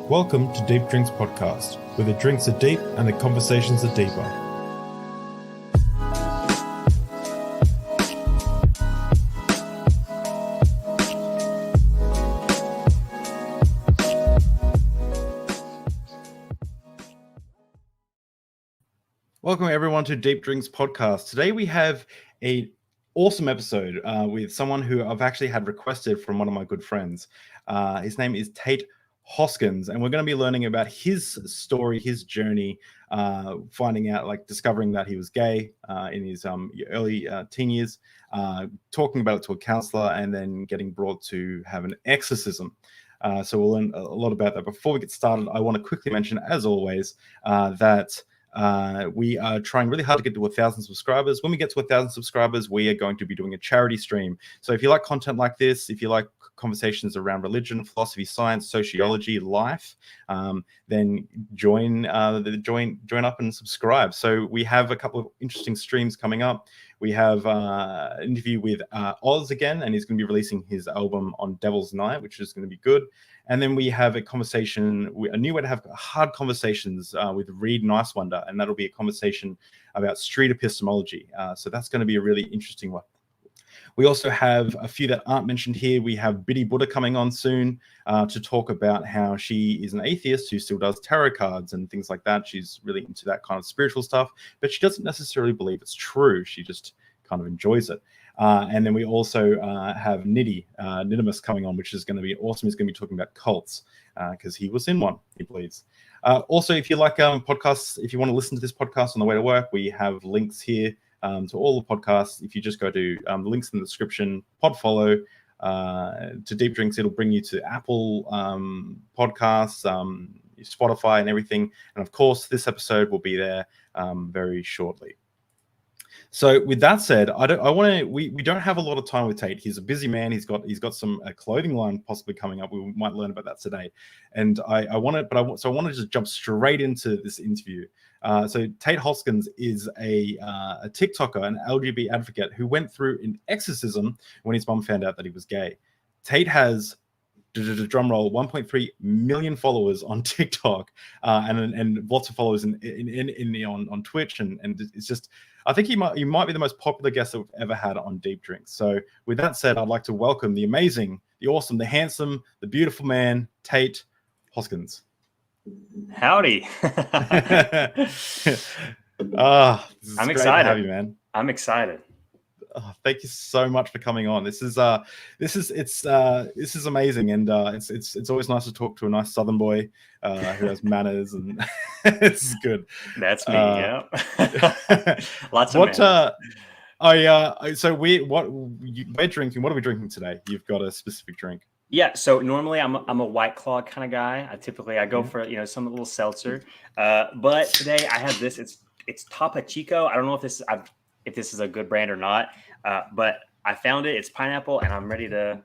Welcome to Deep Drinks Podcast, where the drinks are deep and the conversations are deeper. Welcome everyone to Deep Drinks Podcast. Today we have an awesome episode with someone who I've actually had requested from one of my good friends. His name is Tate Hoskins, and we're going to be learning about his story, his journey, finding out, discovering that he was gay in his early teen years, talking about it to a counselor, and then getting brought to have an exorcism. So we'll learn a lot about that. Before we get started, I want to quickly mention, as always, that we are trying really hard to get to 1,000 subscribers. When we get to 1,000 subscribers, we are going to be doing a charity stream. So if you like content like this, if you like conversations around religion, philosophy, science, sociology, life, then join up and subscribe. So we have a couple of interesting streams coming up. We have an interview with Oz again, and he's going to be releasing his album on Devil's Night, which is going to be good. And then we have a new way to have hard conversations with Reed Nicewonder, and that'll be a conversation about street epistemology. So that's going to be a really interesting one. We also have a few that aren't mentioned here. We have Biddy Buddha coming on soon to talk about how she is an atheist who still does tarot cards and things like that. She's really into that kind of spiritual stuff, but she doesn't necessarily believe it's true. She just kind of enjoys it. And then we also have Nidimus coming on, which is going to be awesome. He's going to be talking about cults because he was in one, he believes. Also, if you like podcasts, if you want to listen to this podcast on the way to work, we have links here to all the podcasts. If you just go to the links in the description, pod follow to Deep Drinks, it'll bring you to Apple podcasts, Spotify and everything. And of course, this episode will be there very shortly. So with that said, we don't have a lot of time with Tate. He's a busy man. He's got some clothing line possibly coming up. We might learn about that today. And I wanted to just jump straight into this interview. So Tate Hoskins is a TikToker, an LGBT advocate who went through an exorcism when his mom found out that he was gay. Tate has, drum roll, 1.3 million followers on TikTok and lots of followers on Twitch, and it's just, I think you might be the most popular guest that we've ever had on Deep Drinks. So with that said, I'd like to welcome the amazing, the awesome, the handsome, the beautiful man, Tate Hoskins. Howdy. I'm excited to have you, man. I'm excited. Thank you so much for coming on. This is amazing, and it's always nice to talk to a nice Southern boy who has manners, and it's good. That's me. Yeah. Lots of manners. So we're drinking. What are we drinking today? You've got a specific drink. Yeah. So normally I'm a White Claw kind of guy. I go for some little seltzer, but today I have this. It's Topo Chico. I don't know if this is a good brand or not, but I found it. It's pineapple, and I'm ready to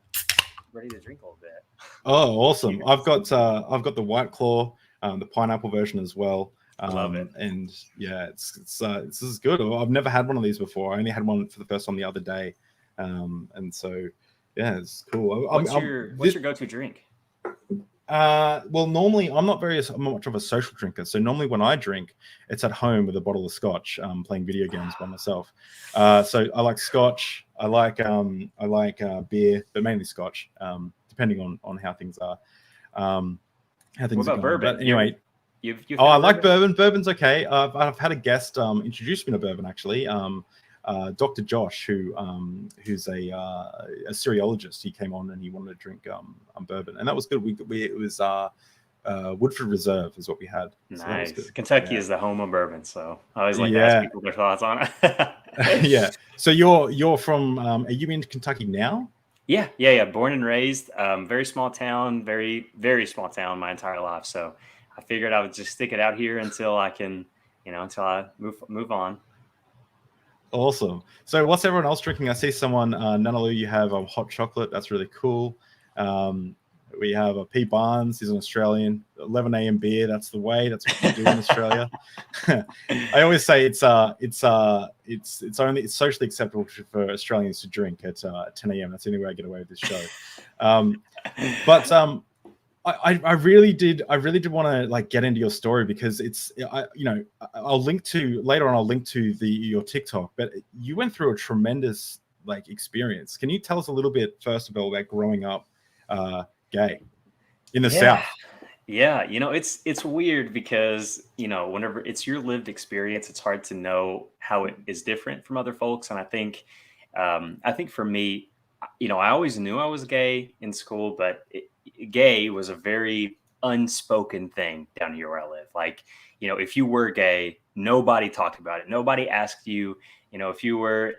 drink a little bit. Oh, awesome! I've got the White Claw, the pineapple version as well. I love it. And yeah, this is good. I've never had one of these before. I only had one for the first time the other day, and so yeah, it's cool. What's your go-to drink? Well, normally I'm not much of a social drinker. So normally when I drink, it's at home with a bottle of scotch, playing video games by myself. So I like scotch. I like beer, but mainly scotch, depending on how things are. What about bourbon? But anyway, I like bourbon. Bourbon's okay. I've had a guest introduce me to bourbon actually. Dr. Josh, who's a cereologist, he came on and he wanted to drink bourbon, and that was good. It was Woodford Reserve is what we had. Nice. So Kentucky is the home of bourbon, so I always like to ask people their thoughts on it. Yeah. So you're from? Are you in Kentucky now? Yeah. Born and raised, very small town, very very small town my entire life. So I figured I would just stick it out here until I can, until I move on. Awesome. So what's everyone else drinking? I see someone, Nanalu, you have a hot chocolate. That's really cool. We have a P. Barnes. He's an Australian. 11 a.m. beer. That's the way. That's what you do in Australia. I always say it's socially acceptable for Australians to drink at 10 a.m. That's the only way I get away with this show. But I really did want to like get into your story because it's I'll link to later on. I'll link to your TikTok, but you went through a tremendous like experience. Can you tell us a little bit first of all about growing up gay in the South? Yeah, it's weird because, whenever it's your lived experience, it's hard to know how it is different from other folks. And I think for me, I always knew I was gay in school, but gay was a very unspoken thing down here where I live. Like, if you were gay, nobody talked about it. Nobody asked you, if you were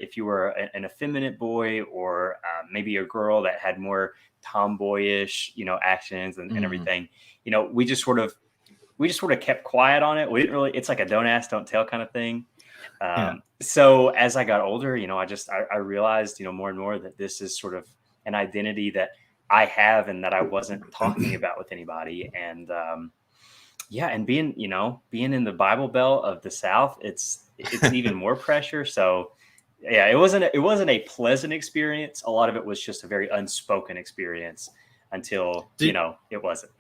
an effeminate boy or maybe a girl that had more tomboyish, actions and everything, we just sort of kept quiet on it. We didn't really, it's like a don't ask, don't tell kind of thing. So as I got older, I realized, more and more that this is sort of an identity that I have and that I wasn't talking about with anybody. And, and being in the Bible Belt of the South, it's even more pressure. So yeah, it wasn't a pleasant experience. A lot of it was just a very unspoken experience until, it wasn't.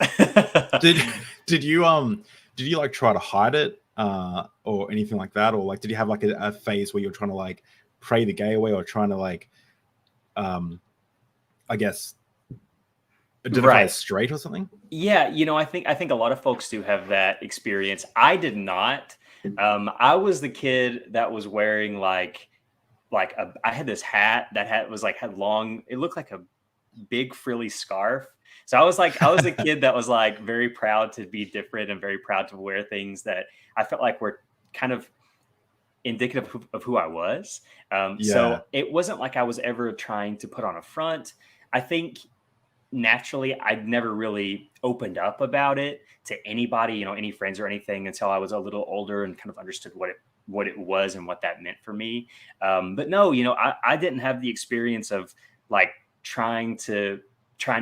Did you like try to hide it or anything like that? Or like, did you have like a phase where you're trying to like pray the gay away or trying to like, I guess, identify as straight or something? Yeah. I think a lot of folks do have that experience. I did not. I was the kid that was wearing I had this hat. That hat was had long, it looked like a big frilly scarf. So I was a kid that was like very proud to be different and very proud to wear things that I felt like were kind of indicative of who I was. So it wasn't like I was ever trying to put on a front. I think naturally I'd never really opened up about it to anybody, any friends or anything until I was a little older and kind of understood what it was and what that meant for me. But no, I didn't have the experience of like trying to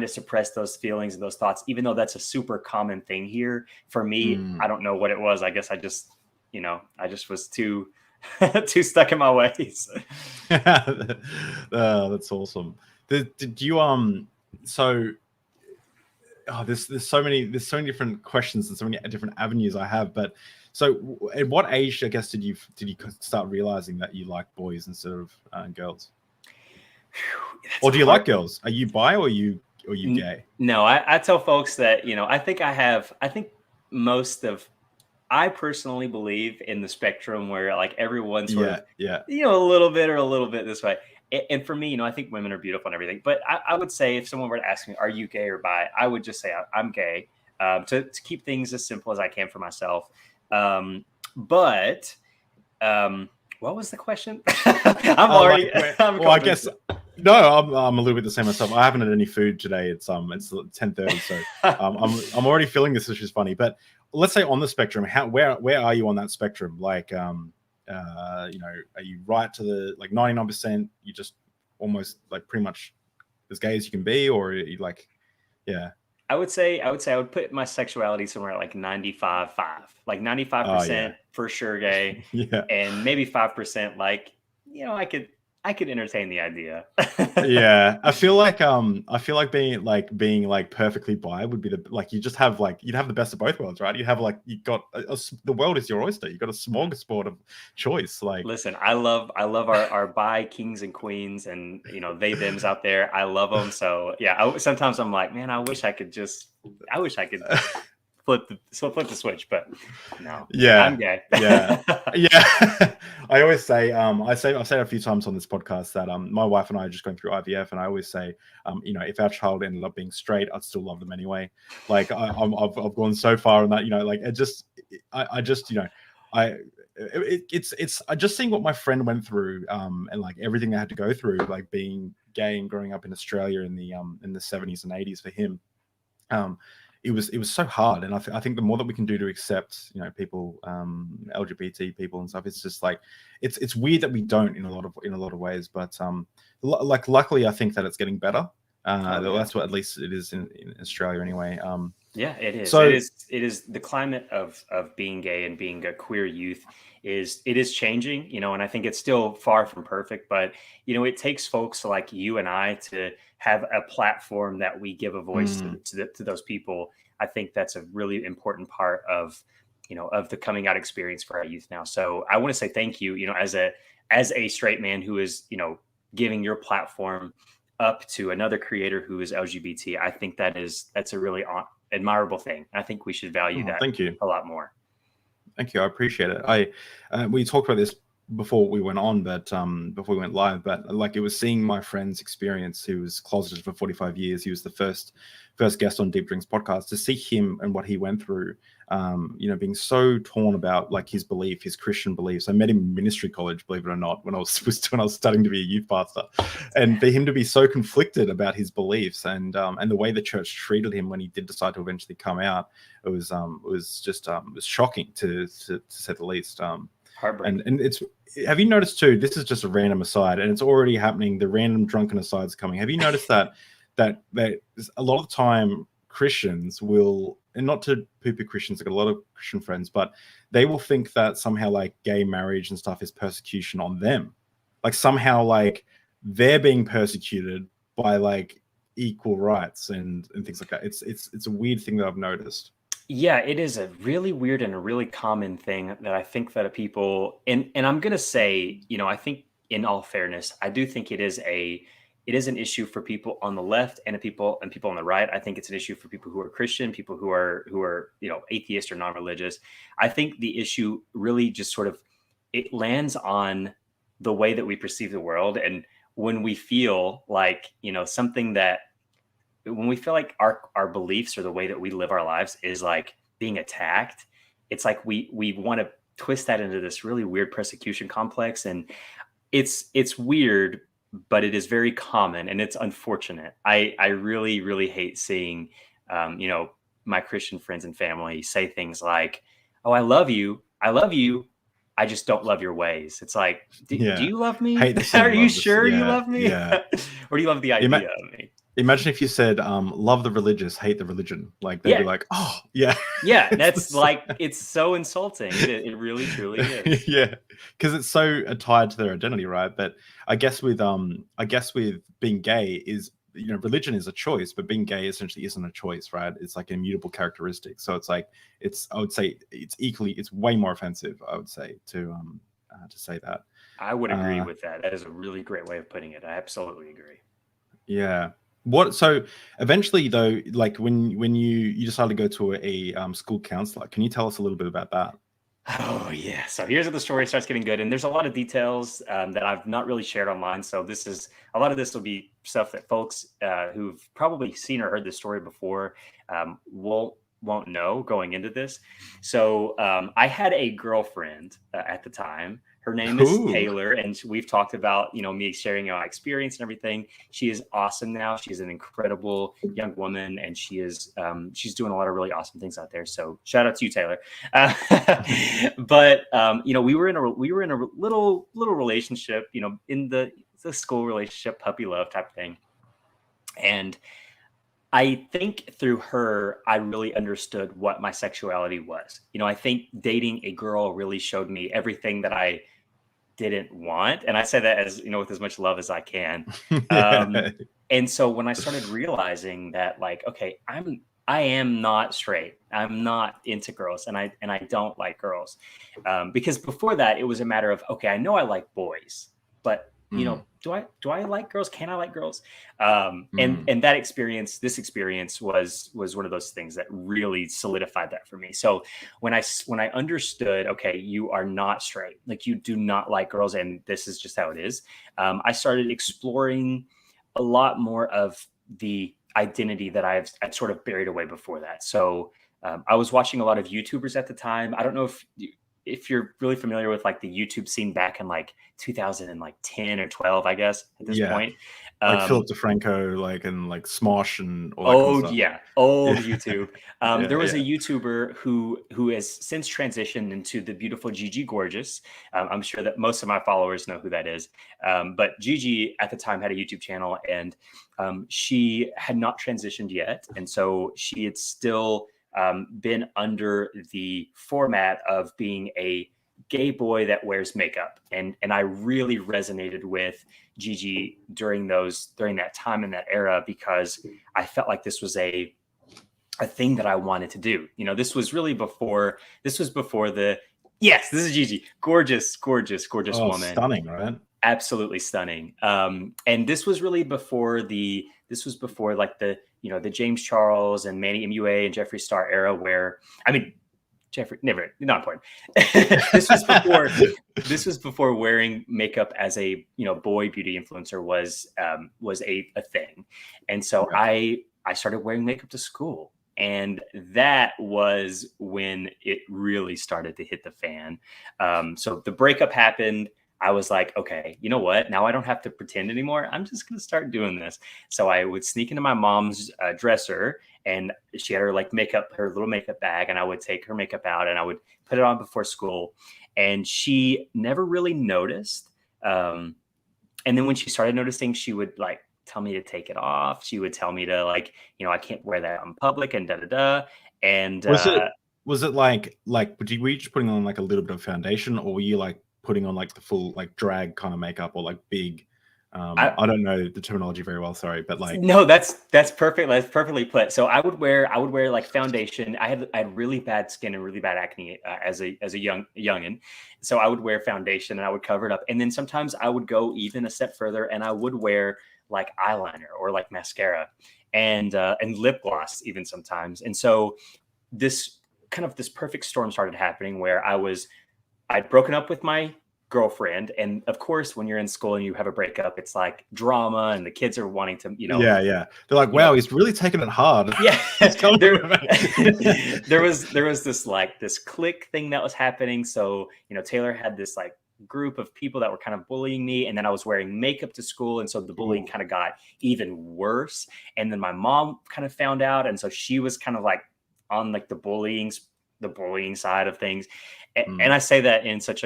suppress those feelings and those thoughts, even though that's a super common thing here. For me, I don't know what it was. I guess I just was too stuck in my ways. That's awesome. Did you so there's so many different questions and so many different avenues I have, but so at what age, I guess, did you start realizing that you like boys instead of girls? Or do you like girls? Are you bi or are you gay? No, I tell folks that, I personally believe in the spectrum where like everyone's sort of, a little bit or a little bit this way. And for me, I think women are beautiful and everything, but I would say if someone were to ask me, are you gay or bi? I would just say I'm gay, to keep things as simple as I can for myself. But what was the question? I guess no, I'm a little bit the same myself. I haven't had any food today. It's 10:30, so I'm already feeling this, which is funny. But let's say on the spectrum, where are you on that spectrum? Like, are you right to the like 99%? You just almost like pretty much as gay as you can be, or are you like, yeah? I would say I would put my sexuality somewhere at like 95.5, like 95% for sure gay, and maybe 5% like, I could entertain the idea. Yeah, I feel like being perfectly bi would be you'd have the best of both worlds, right? You have the world is your oyster. You got a smorgasbord of choice. Like, listen, I love our bi kings and queens and they thems out there. I love them. So yeah, sometimes I'm like, man, I wish I could flip the switch, but no. Yeah, I'm gay. Yeah. I always say, I've said a few times on this podcast that my wife and I are just going through IVF, and I always say, if our child ended up being straight, I'd still love them anyway. Like I've gone so far in that, I just seeing what my friend went through, and like everything they had to go through, like being gay and growing up in Australia in the 70s and 80s for him. It was so hard, and I think the more that we can do to accept, people, LGBT people and stuff, it's just like it's weird that we don't in a lot of ways. But luckily, I think that it's getting better. That's what at least it is in Australia anyway. Yeah, it is. So It is the climate of being gay and being a queer youth is changing, you know, and I think it's still far from perfect, but you know, it takes folks like you and I to have a platform that we give a voice mm, to those people. I think that's a really important part of, you know, of the coming out experience for our youth now. So I want to say thank you, you know, as a straight man who is, you know, giving your platform up to another creator who is LGBT. I think that's a really admirable thing. I think we should value oh, that thank you. a lot more. Thank you. I appreciate it. We talked about this before we went on, but before we went live, but like it was seeing my friend's experience, who was closeted for 45 years. He was the first guest on Deep Drinks podcast. To see him and what he went through, you know, being so torn about like his belief, his Christian beliefs. I met him in ministry college, believe it or not, when I was studying to be a youth pastor, and for him to be so conflicted about his beliefs and the way the church treated him when he did decide to eventually come out, it was just it was shocking to say the least. Heartbreaking. And it's, have you noticed too, this is just a random aside and it's already happening, the random drunken asides coming. Have you noticed that a lot of the time Christians will, and not to poo-poo Christians, I've got a lot of Christian friends, but they will think that somehow like gay marriage and stuff is persecution on them. Like somehow like they're being persecuted by like equal rights and things like that. It's a weird thing that I've noticed. Yeah, it is a really weird and a really common thing that I think that people and I'm gonna say, you know, I think in all fairness, I do think it is an issue for people on the left and people on the right. I think it's an issue for people who are Christian, people who are, you know, atheist or non-religious. I think the issue really just sort of it lands on the way that we perceive the world and when we feel like, you know, something that when we feel like our beliefs or the way that we live our lives is like being attacked, it's like we want to twist that into this really weird persecution complex, and it's weird, but it is very common and it's unfortunate. I really hate seeing, you know, my Christian friends and family say things like, "Oh, I love you. I just don't love your ways." It's like, do Yeah. you love me? Hate the Are saying you love this. sure you Yeah. love me? Yeah. Or do you love the idea of me? Imagine if you said, love the religious, hate the religion. Like they'd be Yeah, like, oh, yeah. yeah, It's the that's same. like it's so insulting. It really truly is. Yeah, because it's so tied to their identity, right? But I guess with being gay is, you know, religion is a choice, but being gay essentially isn't a choice, right? It's like an immutable characteristic. So it's like I would say it's way more offensive, I would say, to say that. I would agree Uh, with that. That is a really great way of putting it. I absolutely agree. yeah. So eventually though, like when you decided to go to a school counselor, can you tell us a little bit about that? Oh yeah. So here's where the story starts getting good, and there's a lot of details that I've not really shared online. So this is a lot of this will be stuff that folks who've probably seen or heard this story before won't know going into this. So I had a girlfriend at the time. Her name is Ooh. Taylor, and we've talked about, you know, me sharing my experience and everything. She is awesome now. She's an incredible young woman, and she's doing a lot of really awesome things out there. So shout out to you, Taylor. Uh, but you know, we were in a little relationship, you know, in the school relationship, puppy love type thing, and I think through her, I really understood what my sexuality was. You know, I think dating a girl really showed me everything that I didn't want. And I say that as, you know, with as much love as I can. Yeah. And so when I started realizing that, like, okay, I am not straight. I'm not into girls, and I don't like girls. Because before that, it was a matter of, okay, I know I like boys, but you Mm, know, do I like girls? Can I like girls? mm. And this experience was one of those things that really solidified that for me. So when I understood, okay, you are not straight, like you do not like girls, and this is just how it is. I started exploring a lot more of the identity that I'd sort of buried away before that. So I was watching a lot of YouTubers at the time. I don't know if you're really familiar with like the YouTube scene back in like 2010 or 12, I guess at this Yeah. point. Like Philip DeFranco, like and like Smosh and all that kind of Old, stuff. yeah, old Yeah. YouTube. Yeah, There was a yeah. YouTuber who has since transitioned into the beautiful Gigi Gorgeous. I'm sure that most of my followers know who that is. But Gigi at the time had a YouTube channel, and she had not transitioned yet, and so she had still been under the format of being a gay boy that wears makeup, and I really resonated with Gigi during that time in that era, because I felt like this was a thing that I wanted to do. You know, this was before the yes, this is Gigi, gorgeous, gorgeous, gorgeous Oh, woman, stunning, right? absolutely stunning. And this was really before like the the James Charles and Manny MUA and Jeffree Star era, where I mean Jeffrey, never, not important. This was before wearing makeup as a boy beauty influencer was a thing, and so Yeah. I started wearing makeup to school, and that was when it really started to hit the fan. So the breakup happened. I was like, okay, you know what? Now I don't have to pretend anymore. I'm just going to start doing this. So I would sneak into my mom's dresser, and she had her her little makeup bag, and I would take her makeup out and I would put it on before school. And she never really noticed. And then when she started noticing, she would like tell me to take it off. She would tell me to I can't wear that in public and da da da. And Was it like were you just putting on like a little bit of foundation, or were you like putting on like the full like drag kind of makeup, or like big I don't know the terminology very well, sorry, but like no, that's perfect. That's perfectly put. So I would wear like foundation. I had really bad skin and really bad acne as a youngin. So I would wear foundation and I would cover it up. And then sometimes I would go even a step further and I would wear like eyeliner or like mascara and lip gloss even sometimes. And so this perfect storm started happening where I'd broken up with my girlfriend, and of course when you're in school and you have a breakup, it's like drama and the kids are wanting to yeah, they're like, wow, he's really taking it hard. Yeah. there was this clique thing that was happening. So Taylor had this like group of people that were kind of bullying me, and then I was wearing makeup to school, and so the bullying kind of got even worse. And then my mom kind of found out, and so she was kind of like on like the bullying side of things. And I say that in such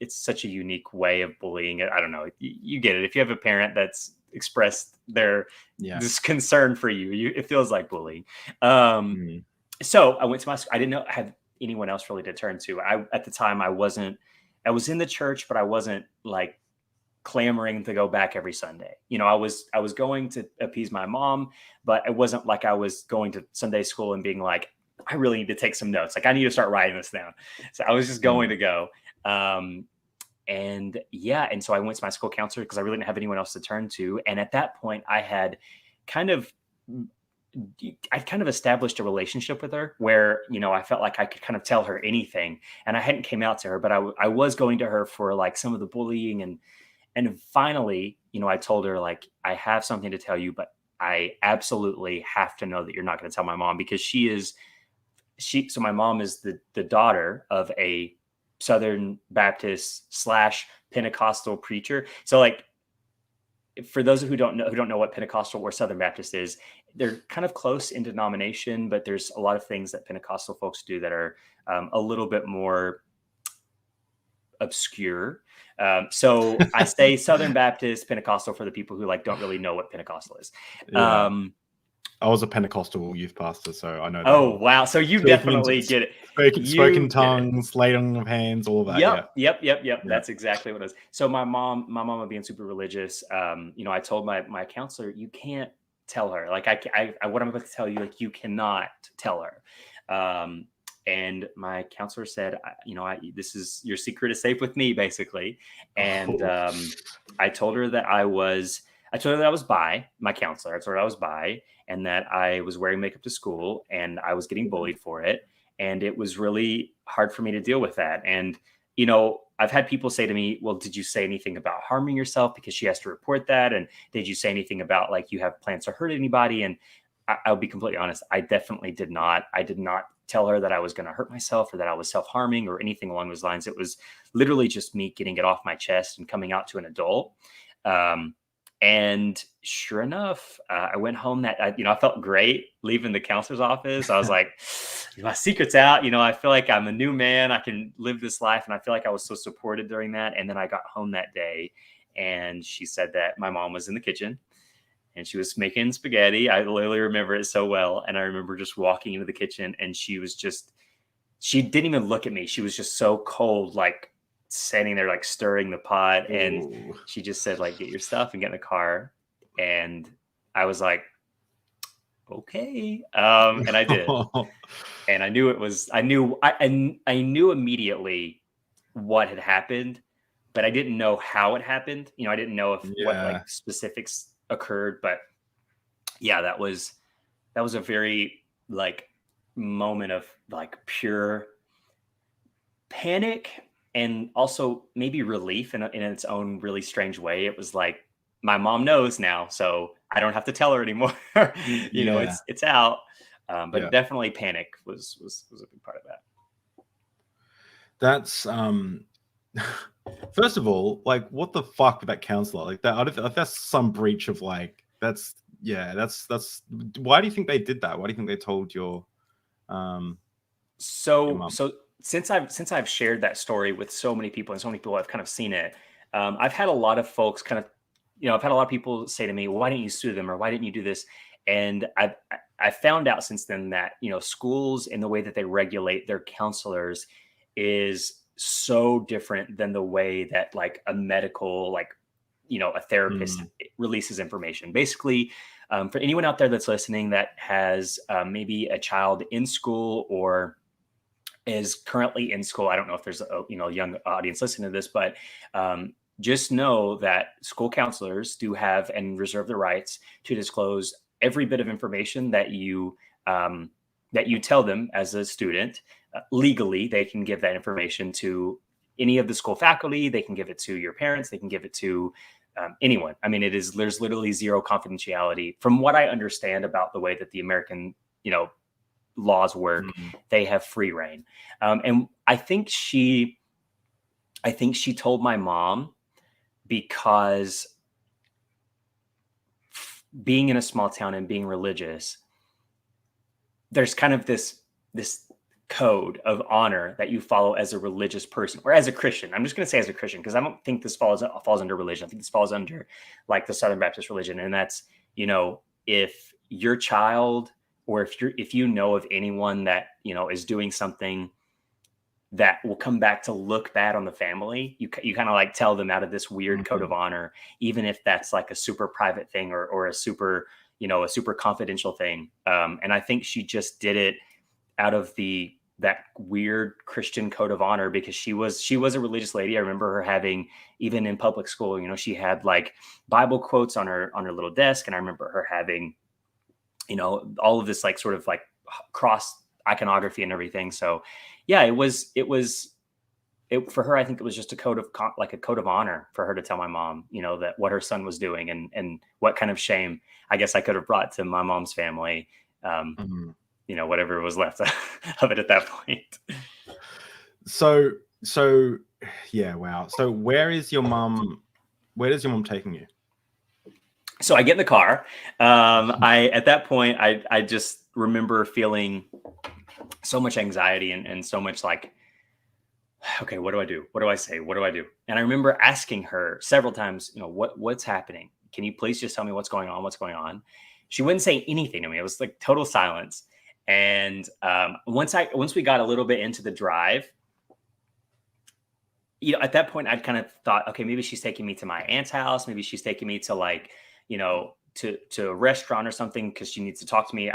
it's such a unique way of bullying. I don't know. You get it. If you have a parent that's expressed this concern for you, it feels like bullying. So I went to my school. I didn't have anyone else really to turn to. At the time I was in the church, but I wasn't like clamoring to go back every Sunday. I was going to appease my mom, but it wasn't like I was going to Sunday school and being like, I really need to take some notes. Like I need to start writing this down. So I was just going to go. And so I went to my school counselor because I really didn't have anyone else to turn to. And at that point I had kind of established a relationship with her where, I felt like I could kind of tell her anything, and I hadn't came out to her, but I was going to her for like some of the bullying. And finally, I told her like, I have something to tell you, but I absolutely have to know that you're not going to tell my mom, because so my mom is the daughter of a Southern Baptist / Pentecostal preacher. So like, for those who don't know what Pentecostal or Southern Baptist is, they're kind of close in denomination, but there's a lot of things that Pentecostal folks do that are a little bit more obscure. So I say Southern Baptist, Pentecostal for the people who like don't really know what Pentecostal is. Yeah. I was a Pentecostal youth pastor, so I know that. Oh, wow. So you definitely get it. Spoken tongues, laying of hands, all of that. Yep. That's exactly what it is. So my mom being super religious, I told my counselor, you can't tell her. Like what I'm about to tell you, like you cannot tell her. And my counselor said, this is, your secret is safe with me, basically. And I told her that I was bi, my counselor. I told her I was bi, and that I was wearing makeup to school and I was getting bullied for it. And it was really hard for me to deal with that. And, I've had people say to me, well, did you say anything about harming yourself? Because she has to report that. And did you say anything about like you have plans to hurt anybody? And I'll be completely honest. I definitely did not. I did not tell her that I was going to hurt myself or that I was self-harming or anything along those lines. It was literally just me getting it off my chest and coming out to an adult. And sure enough, I went home I felt great leaving the counselor's office. I was like, my secret's out. I feel like I'm a new man. I can live this life. And I feel like I was so supported during that. And then I got home that day and she said that my mom was in the kitchen and she was making spaghetti. I literally remember it so well. And I remember just walking into the kitchen and she didn't even look at me. She was just so cold, like standing there, like stirring the pot. And Ooh. she just said, like, get your stuff and get in the car. And I was like, okay. And I did. And I knew I knew immediately what had happened, but I didn't know how it happened. I didn't know what like specifics occurred, but yeah, that was a very like moment of like pure panic and also maybe relief in its own really strange way. It was like, my mom knows now, so I don't have to tell her anymore. It's out. But definitely panic was a big part of that. That's first of all, like, what the fuck with that counselor? Like that, that's some breach of like, that's why do you think they did that? Why do you think they told your so since I've shared that story with so many people and so many people have kind of seen it, I've had a lot of folks kind of, I've had a lot of people say to me, well, why didn't you sue them, or why didn't you do this? And I found out since then that, schools and the way that they regulate their counselors is so different than the way that like a medical, like, a therapist releases information. Basically, for anyone out there that's listening that has maybe a child in school or is currently in school, I don't know if there's a young audience listening to this, but just know that school counselors do have and reserve the rights to disclose every bit of information that you tell them as a student. Legally, they can give that information to any of the school faculty. They can give it to your parents. They can give it to anyone. I mean, there's literally zero confidentiality. From what I understand about the way that the American, laws work, they have free reign. And I think she told my mom because being in a small town and being religious, there's kind of this code of honor that you follow as a religious person or as a Christian. I'm just going to say as a Christian, because I don't think this falls under religion. I think this falls under like the Southern Baptist religion. And that's, if your child, or if you know of anyone that, is doing something that will come back to look bad on the family, you kind of like tell them out of this weird code of honor, even if that's like a super private thing or a super, a super confidential thing. And I think she just did it out of that weird Christian code of honor, because she was a religious lady. I remember her having, even in public school, she had like Bible quotes on her little desk. And I remember her having, all of this like sort of like cross iconography and everything. So yeah, it was for her. I think it was just a code of honor for her to tell my mom, that what her son was doing and what kind of shame I guess I could have brought to my mom's family. Whatever was left of it at that point. So yeah, wow. So where does your mom taking you? So I get in the car. At that point, I just remember feeling so much anxiety and so much like, okay, what do I do? What do I say? What do I do? And I remember asking her several times, what's happening? Can you please just tell me what's going on? What's going on? She wouldn't say anything to me. It was like total silence. And once we got a little bit into the drive, at that point, I'd kind of thought, okay, maybe she's taking me to my aunt's house. Maybe she's taking me to like, to a restaurant or something because she needs to talk to me.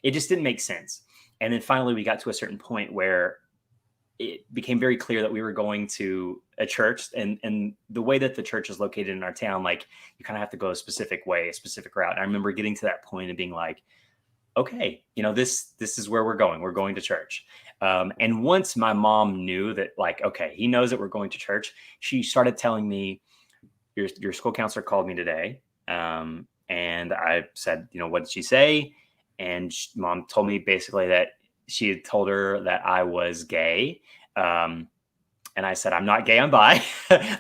It just didn't make sense. And then finally we got to a certain point where it became very clear that we were going to a church, and the way that the church is located in our town, like you kind of have to go a specific way, a specific route. And I remember getting to that point and being like, okay, this is where we're going. We're going to church. And once my mom knew that, like, okay, he knows that we're going to church, she started telling me, your school counselor called me today. And I said, what did she say? And mom told me basically that she had told her that I was gay. And I said, I'm not gay, I'm bi.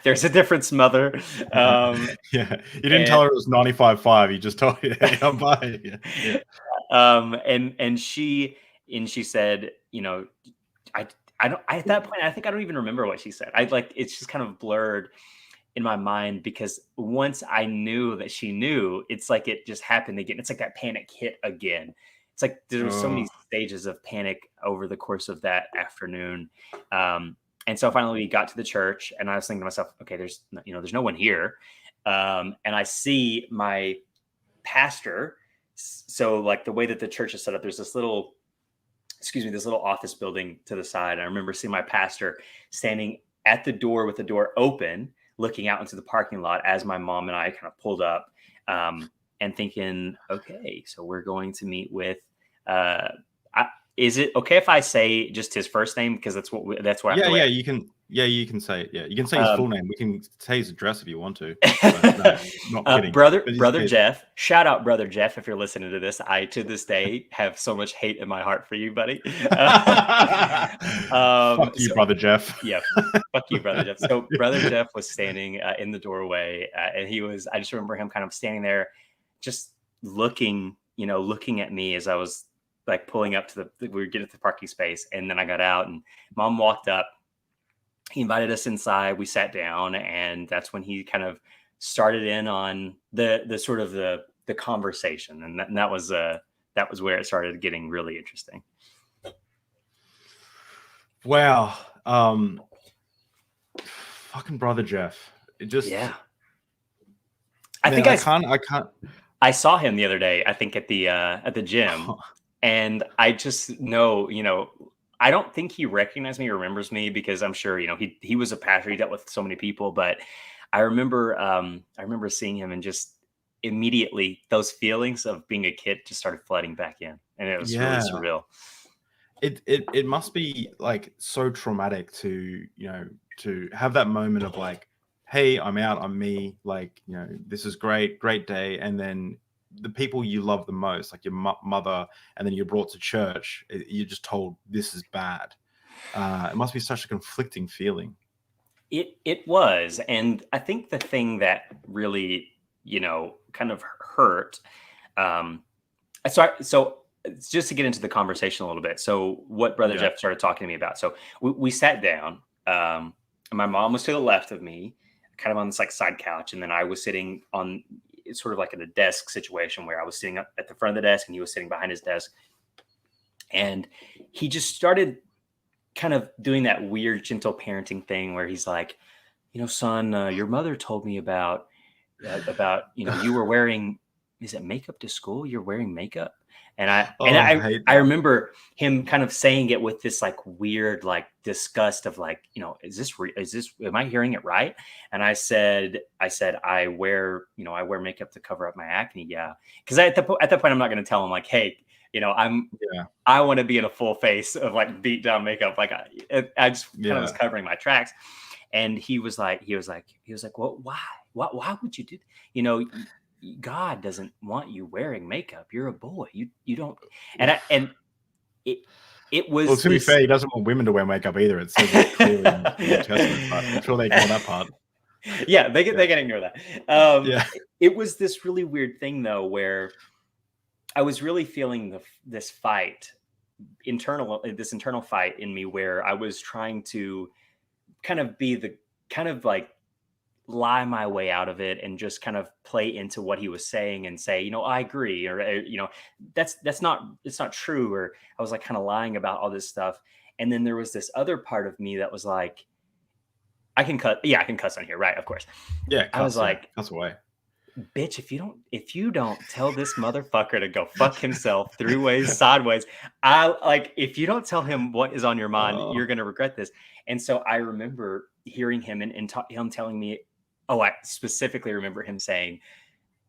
There's a difference, mother. Yeah, you didn't tell her it was 95.5. You just told her, hey, I'm bi. Yeah. And she said, I don't, at that point, I think I don't even remember what she said. It's just kind of blurred in my mind, because once I knew that she knew, it's like it just happened again. It's like that panic hit again. It's like there were so many stages of panic over the course of that afternoon. And so finally we got to the church, and I was thinking to myself, okay, there's no one here. And I see my pastor. So like the way that the church is set up, there's this little office building to the side. I remember seeing my pastor standing at the door with the door open, looking out into the parking lot as my mom and I kind of pulled up, and thinking, okay, so we're going to meet with, is it okay if I say just his first name? Because that's what you can. Yeah, you can say it. Yeah, you can say his full name. We can say his address if you want to. But no, not kidding. Brother Jeff. Shout out, Brother Jeff, if you're listening to this. I, to this day, have so much hate in my heart for you, buddy. Fuck you, Brother Jeff. Yeah, fuck you, Brother Jeff. So Brother Jeff was standing in the doorway, and I just remember him kind of standing there, just looking at me as I was like pulling up to we were getting to the parking space. And then I got out, and Mom walked up. He invited us inside. We sat down, and that's when he kind of started in on the sort of the conversation, and that was where it started getting really interesting. Wow, fucking Brother Jeff. It just I can't. I saw him the other day, I think at the gym, and I just know, I don't think he recognized me or remembers me, because I'm sure, he was a pastor. He dealt with so many people, but I remember seeing him, and just immediately those feelings of being a kid just started flooding back in, and it was really surreal. It must be like so traumatic to have that moment of like, hey, I'm out, I'm me, like, this is great day, and then the people you love the most, like your mother, and then you're brought to church, you're just told this is bad. It must be such a conflicting feeling. It was. And I think the thing that really, kind of hurt. So just to get into the conversation a little bit. So what Brother Jeff started talking to me about. So we sat down, and my mom was to the left of me, kind of on this like side couch. And then I was sitting on, it's sort of like in a desk situation where I was sitting up at the front of the desk, and he was sitting behind his desk. And he just started kind of doing that weird, gentle parenting thing where he's like, son, your mother told me about, you were wearing, is it makeup to school? You're wearing makeup. And I remember him kind of saying it with this like weird, like disgust of like, is this, am I hearing it right? And I said, I wear makeup to cover up my acne. Yeah. Cause at that point, I'm not going to tell him like, hey, I want to be in a full face of like beat down makeup. Like I just kind of was covering my tracks. And he was like, well, why would you do, God doesn't want you wearing makeup. You're a boy. You don't. And it was. Well, to be fair, he doesn't want women to wear makeup either. It says it clearly in the New Testament, but I'm sure they ignore that part. Yeah, they can ignore that. It was this really weird thing though, where I was really feeling this internal fight in me, where I was trying to kind of be the kind of like lie my way out of it and just kind of play into what he was saying and say, I agree, or, it's not true. Or I was like kind of lying about all this stuff. And then there was this other part of me that was like, I can cuss on here. Right. Of course. Yeah. I was like, cuss away. Bitch, if you don't tell this motherfucker to go fuck himself 3 ways, sideways, if you don't tell him what is on your mind, you're going to regret this. And so I remember hearing him and him telling me, I specifically remember him saying,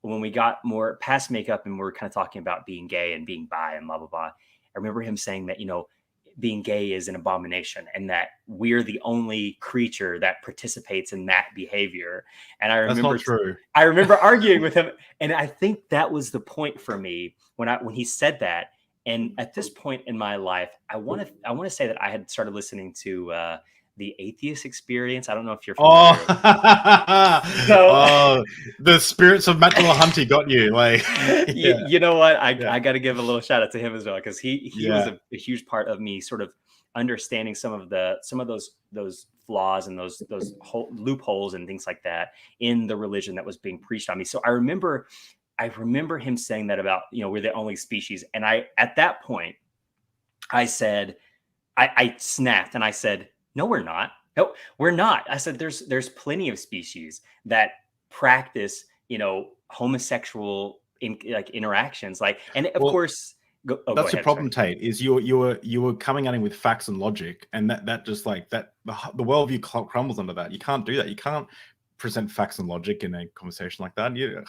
when we got more past makeup and we were kind of talking about being gay and being bi and blah, blah, blah. I remember him saying that, being gay is an abomination and that we're the only creature that participates in that behavior. And I remember, that's not true. I remember arguing with him. And I think that was the point for me when he said that. And at this point in my life, I want to say that I had started listening to the atheist experience. I don't know if you're Oh, familiar. So, the spirits of Matt Dillahunty got you. Like, yeah, you know what? I yeah, got to give a little shout out to him as well, because he was yeah. a huge part of me sort of understanding some of those flaws and those loopholes and things like that in the religion that was being preached on me. So I remember him saying that about, we're the only species, and at that point I said, I snapped and I said, no, we're not. No, we're not. I said, there's plenty of species that practice, homosexual interactions. And of Well, course, go that's your ahead. Sorry. problem, Tate. Is you were coming at him with facts and logic, and that just like that the worldview crumbles under that. You can't do that. You can't present facts and logic in a conversation like that. You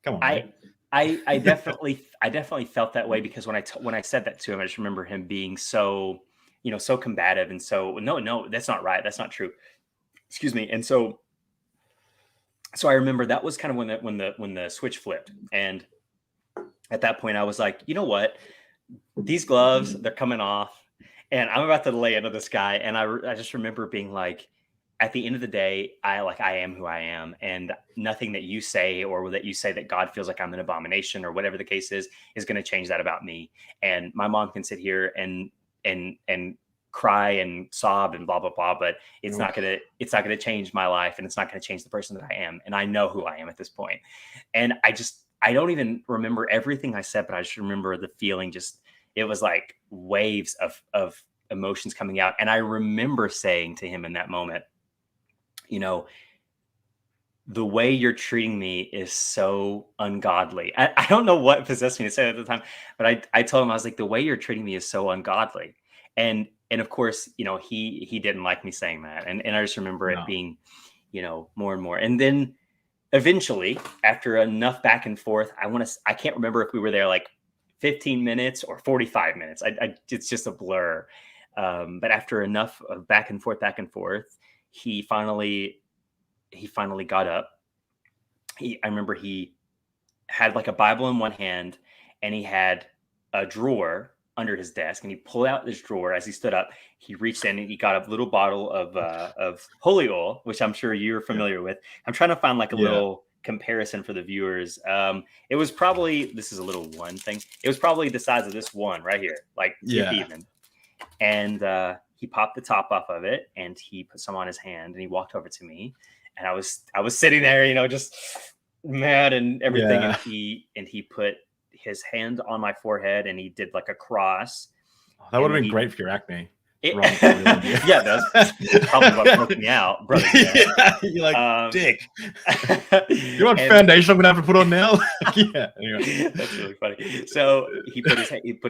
come on, mate. I definitely felt that way, because when I said that to him, I just remember him being so, so combative and so, no, that's not right. That's not true. Excuse me. And so I remember that was kind of when the switch flipped. And at that point I was like, you know what, these gloves, they're coming off and I'm about to lay into this guy. And I just remember being like, at the end of the day, I am who I am, and nothing that you say or that you say that God feels like I'm an abomination or whatever the case is going to change that about me. And my mom can sit here and cry and sob and blah, blah, blah, but it's not going to change my life, and it's not going to change the person that I am. And I know who I am at this point. And I don't even remember everything I said, but I just remember the feeling. It was like waves of emotions coming out. And I remember saying to him in that moment, the way you're treating me is so ungodly. I don't know what possessed me to say it at the time, but I told him, I was like, the way you're treating me is so ungodly. And of course, he didn't like me saying that. And I just remember it being, more and more. And then eventually, after enough back and forth, I can't remember if we were there like 15 minutes or 45 minutes. It's just a blur. But after enough of back and forth, he finally got up. I remember he had like a Bible in one hand, and he had a drawer under his desk, and he pulled out this drawer. As he stood up, he reached in and he got a little bottle of holy oil, which I'm sure you're familiar with. I'm trying to find like a little comparison for the viewers. It was probably, this is a little one thing. It was probably the size of this one right here, like even. And he popped the top off of it, and he put some on his hand, and he walked over to me, and I was sitting there, just mad and everything. And he put his hand on my forehead, and he did like a cross. That would have been great for your acne. Yeah, that's probably what broke me out, brother. Yeah. You're like, dick. You want foundation I'm gonna have to put on now? Yeah, anyway. That's really funny. So he put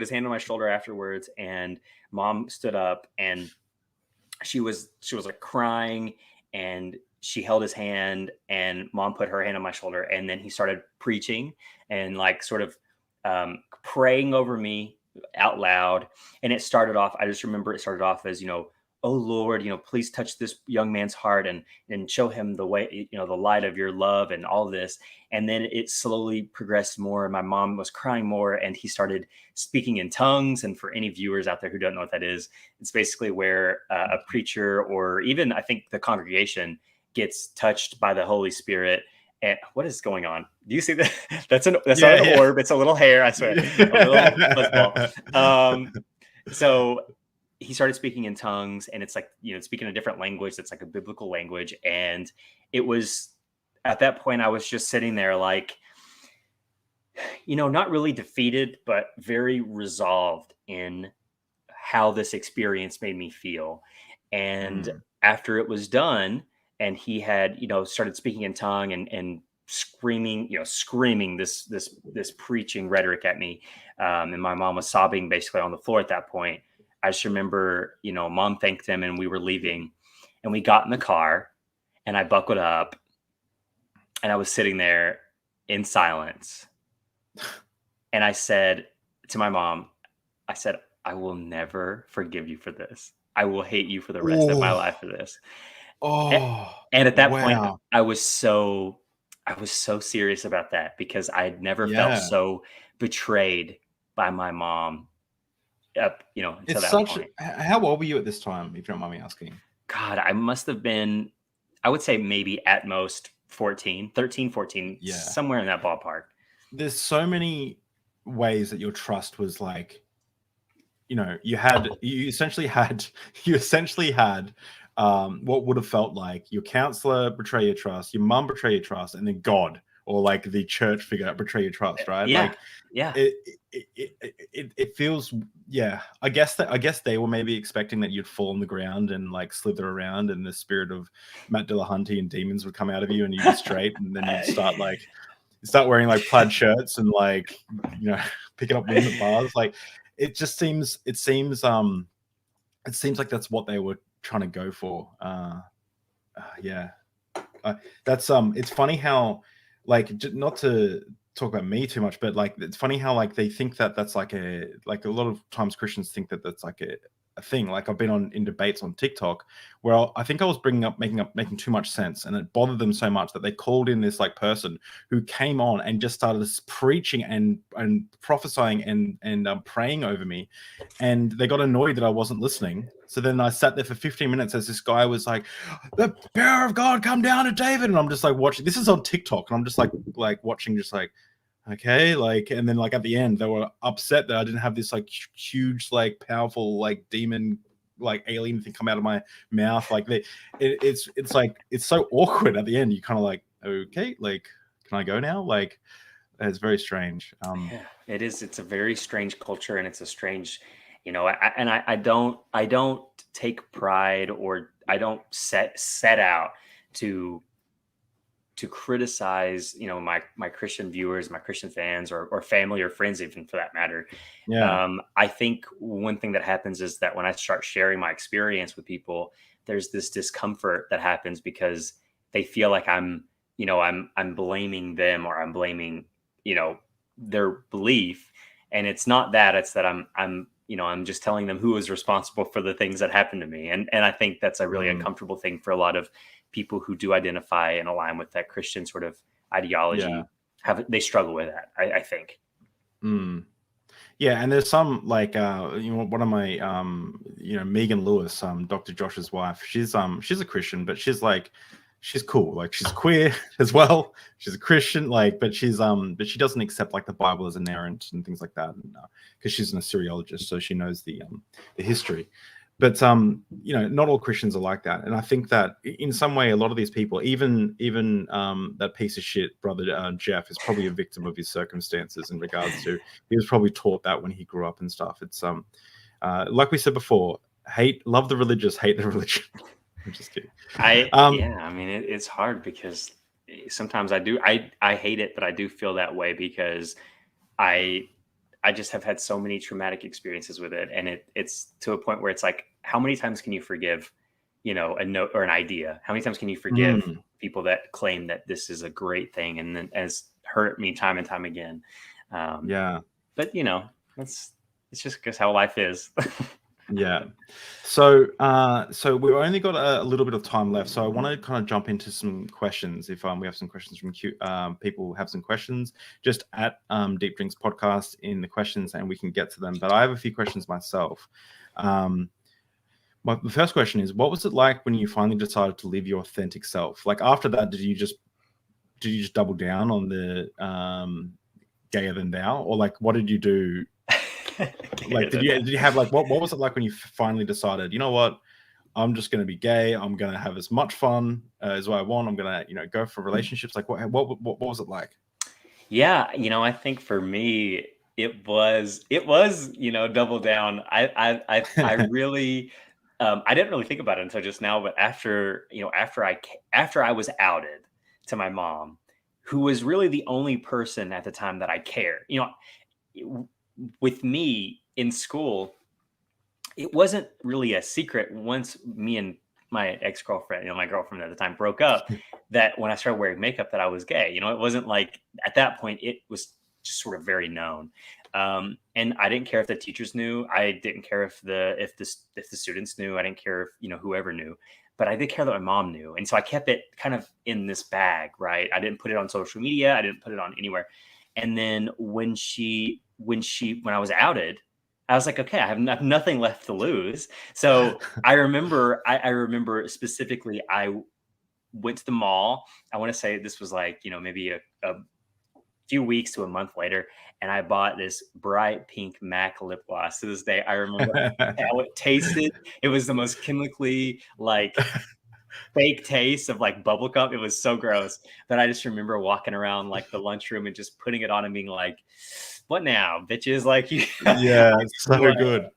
his hand on my shoulder afterwards, and Mom stood up, and she was like crying, and she held his hand, and Mom put her hand on my shoulder, and then he started preaching and like sort of praying over me out loud. And I just remember it started off as, oh Lord, please touch this young man's heart and show him the way, the light of your love and all this. And then it slowly progressed more, and my mom was crying more, and he started speaking in tongues. And for any viewers out there who don't know what that is, it's basically where a preacher, or even I think the congregation, gets touched by the Holy Spirit. And what is going on? Do you see that? That's not an orb. It's a little hair, I swear. A little so he started speaking in tongues, and it's like, speaking a different language that's like a biblical language. And it was at that point I was just sitting there like, not really defeated, but very resolved in how this experience made me feel. And after it was done, and he had, started speaking in tongue and screaming this preaching rhetoric at me. And my mom was sobbing basically on the floor at that point. I just remember, Mom thanked him, and we were leaving, and we got in the car, and I buckled up, and I was sitting there in silence. And I said to my mom, I will never forgive you for this. I will hate you for the rest of my life for this. And at that point, I was so serious about that, because I had never felt so betrayed by my mom until that point. How old were you at this time, if you don't mind me asking? God, I must have been, I would say maybe at most 14, 13, 14, Yeah. somewhere in that ballpark. There's so many ways that your trust was like, you essentially had what would have felt like your counselor betray your trust, your mum betray your trust, and then God or like the church figure betray your trust, right? Yeah. Like Yeah. it feels, yeah. I guess they were maybe expecting that you'd fall on the ground and like slither around, and the spirit of Matt Dillahunty and demons would come out of you, and you'd be straight, and then you'd start wearing like plaid shirts and like picking up women at bars. Like it seems like that's what they were trying to go for. Yeah. That's it's funny how not to talk about me too much, but like it's funny how like they think that that's like a lot of times Christians think that that's like a thing. Like I've been in debates on TikTok where I think I was making too much sense, and it bothered them so much that they called in this like person who came on and just started preaching and prophesying and praying over me, and they got annoyed that I wasn't listening. So then I sat there for 15 minutes as this guy was like, "The power of God come down to David," and I'm just like watching. This is on TikTok, and I'm just like watching, just like, okay, like, and then like at the end they were upset that I didn't have this like huge like powerful like demon like alien thing come out of my mouth. Like it's like it's so awkward at the end. You kind of like, okay, like, can I go now? Like it's very strange. Yeah, it is. It's a very strange culture, and it's a strange, I don't take pride, or I don't set out to criticize, my Christian viewers, my Christian fans, or family or friends, even for that matter. Yeah. I think one thing that happens is that when I start sharing my experience with people, there's this discomfort that happens because they feel like I'm blaming them, or I'm blaming, their belief. And it's not that, it's that I'm just telling them who is responsible for the things that happen to me. And I think that's a really uncomfortable thing for a lot of people who do identify and align with that Christian sort of ideology. Yeah. They struggle with that, I think. Yeah, and there's some like one of my Megan Lewis, Dr. Josh's wife. She's a Christian, but she's cool. Like she's queer as well. She's a Christian, like, but she doesn't accept like the Bible as inerrant and things like that, because she's an Assyriologist, so she knows the history. But not all Christians are like that, and I think that in some way, a lot of these people, even that piece of shit brother Jeff, is probably a victim of his circumstances in regards to he was probably taught that when he grew up and stuff. It's like we said before, love the religious, hate the religion. I'm just kidding. It's hard because sometimes I hate it, but I do feel that way because I just have had so many traumatic experiences with it, and it's to a point where it's like, how many times can you forgive, a note or an idea? How many times can you forgive people that claim that this is a great thing and then has hurt me time and time again? But it's just because how life is. Yeah. So we've only got a little bit of time left. So I want to kind of jump into some questions. If we have some questions from people have some questions, just at Deep Drinks Podcast in the questions, and we can get to them. But I have a few questions myself. The first question is, what was it like when you finally decided to live your authentic self? Like after that, did you just double down on the gayer than thou, or like what did you do? Like did you have like what was it like when you finally decided, you know what, I'm just going to be gay, I'm going to have as much fun as I want, I'm going to go for relationships? Like what was it like? Yeah, I think for me it was double down. I really I didn't really think about it until just now, but after I was outed to my mom, who was really the only person at the time that I cared. With me in school, it wasn't really a secret once me and my ex-girlfriend, my girlfriend at the time, broke up, that when I started wearing makeup that I was gay. It wasn't like at that point, it was just sort of very known. And I didn't care if the teachers knew. I didn't care if the students knew. I didn't care if, whoever knew, but I did care that my mom knew. And so I kept it kind of in this bag, right? I didn't put it on social media. I didn't put it on anywhere. And then when I was outed, I was like, okay, I have nothing left to lose. So I remember, I remember specifically, I went to the mall. I want to say this was like, maybe a few weeks to a month later, and I bought this bright pink MAC lip gloss. To this day, I remember how it tasted. It was the most chemically like fake taste of like bubble gum. It was so gross that I just remember walking around like the lunchroom and just putting it on and being like, "What now, bitches?" Like, Yeah, it's so good.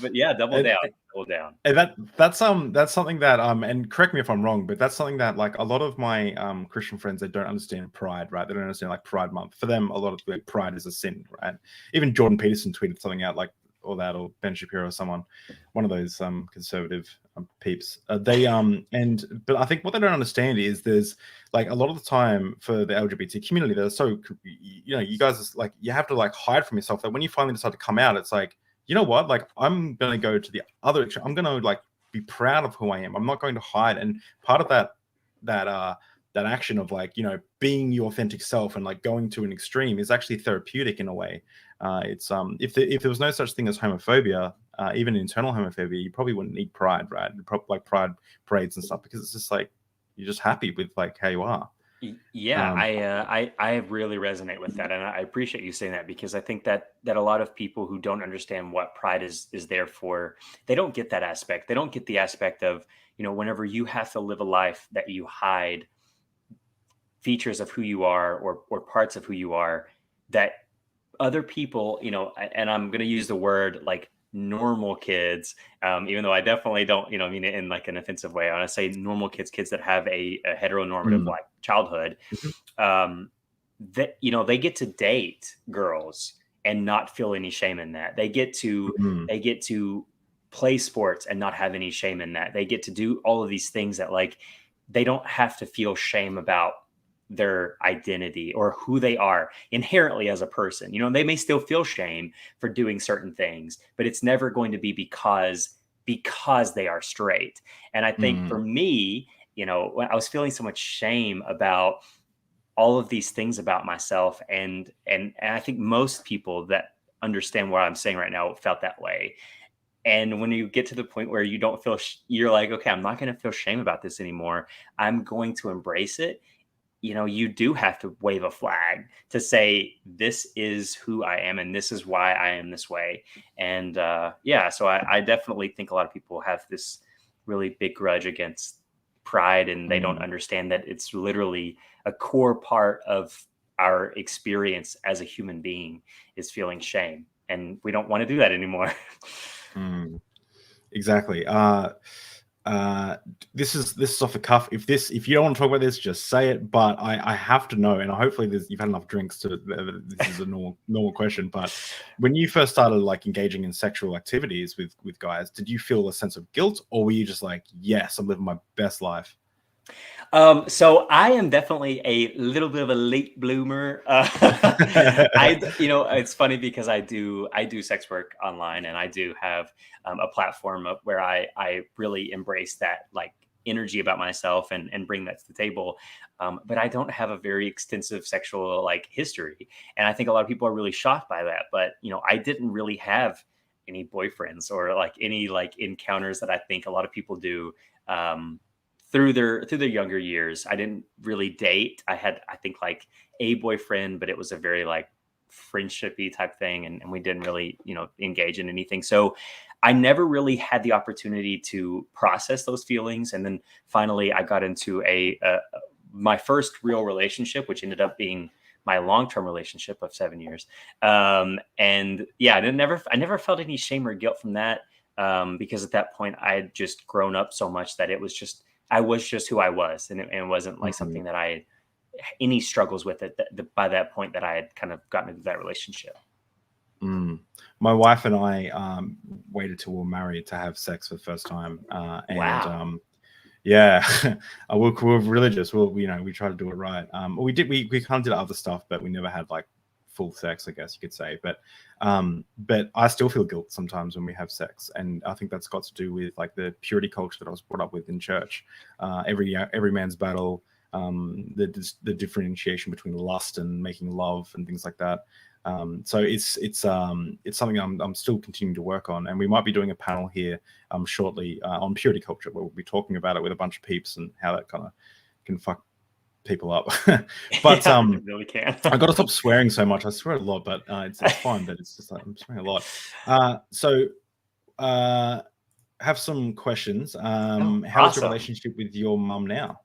But yeah, double And, down, double down. and that's something that and correct me if I'm wrong, but that's something that like a lot of my Christian friends, they don't understand pride, right? They don't understand like Pride Month. For them, a lot of like, pride is a sin, right? Even Jordan Peterson tweeted something out like or that, or Ben Shapiro or someone, one of those conservative peeps. But I think what they don't understand is there's like a lot of the time for the LGBT community, they're so you guys like you have to like hide from yourself. That when you finally decide to come out, it's like, you know what? Like, I'm going to go to the other extreme. I'm going to like be proud of who I am. I'm not going to hide. And part of that action of like, being your authentic self and like going to an extreme is actually therapeutic in a way. It's if there was no such thing as homophobia, even internal homophobia, you probably wouldn't need pride, right? Probably like pride parades and stuff, because it's just like you're just happy with like how you are. Yeah, Um, I really resonate with that, and I appreciate you saying that, because I think that a lot of people who don't understand what pride is there for, they don't get that aspect. They don't get the aspect of, whenever you have to live a life that you hide features of who you are, or parts of who you are, that other people, and I'm going to use the word like normal kids, even though I definitely don't, mean it in like an offensive way. I want to say normal kids that have a heteronormative mm, like childhood, mhm, that, they get to date girls and not feel any shame in that. mhm, They get to play sports and not have any shame in that. They get to do all of these things that like they don't have to feel shame about their identity or who they are inherently as a person. They may still feel shame for doing certain things, but it's never going to be because they are straight. And I think mm, for me, when I was feeling so much shame about all of these things about myself, and I think most people that understand what I'm saying right now felt that way. And when you get to the point where you don't feel you're like, okay, I'm not going to feel shame about this anymore, I'm going to embrace it. You do have to wave a flag to say, this is who I am and this is why I am this way. And yeah, so I definitely think a lot of people have this really big grudge against pride, and they don't mm. understand that it's literally a core part of our experience as a human being is feeling shame. And we don't want to do that anymore. Mm. Exactly. This is off the cuff. If you don't want to talk about this, just say it. But I have to know, and hopefully you've had enough drinks to. This is a normal question. But when you first started like engaging in sexual activities with guys, did you feel a sense of guilt, or were you just like, yes, I'm living my best life? So I am definitely a little bit of a late bloomer. It's funny because I do sex work online, and I do have a platform where I really embrace that like energy about myself and bring that to the table. But I don't have a very extensive sexual like history, and I think a lot of people are really shocked by that. But I didn't really have any boyfriends or like any like encounters that I think a lot of people do. Through their younger years. I didn't really date. I had, I think, like a boyfriend, but it was a very like friendshipy type thing, and we didn't really, engage in anything. So I never really had the opportunity to process those feelings. And then finally, I got into my first real relationship, which ended up being my long-term relationship of 7 years. And yeah, I never felt any shame or guilt from that. Because at that point I had just grown up so much that I was just who I was, and it wasn't like Mhm. something that I had any struggles with it by that point that I had kind of gotten into that relationship. Mm. My wife and I waited till we were married to have sex for the first time, and Wow. yeah, we're religious. We try to do it right. We kind of did other stuff, but we never had like full sex, I guess you could say. But I still feel guilt sometimes when we have sex, and I think that's got to do with like the purity culture that I was brought up with in church. Every man's battle, the differentiation between lust and making love and things like that. So it's something I'm still continuing to work on, and we might be doing a panel here shortly on purity culture, where we'll be talking about it with a bunch of peeps and how that kind of can fuck people up. But Yeah, it really can. I got to stop swearing so much. I swear a lot, but it's fine. But it's just like I'm swearing a lot. So have some questions. How's your awesome. relationship with your mum now?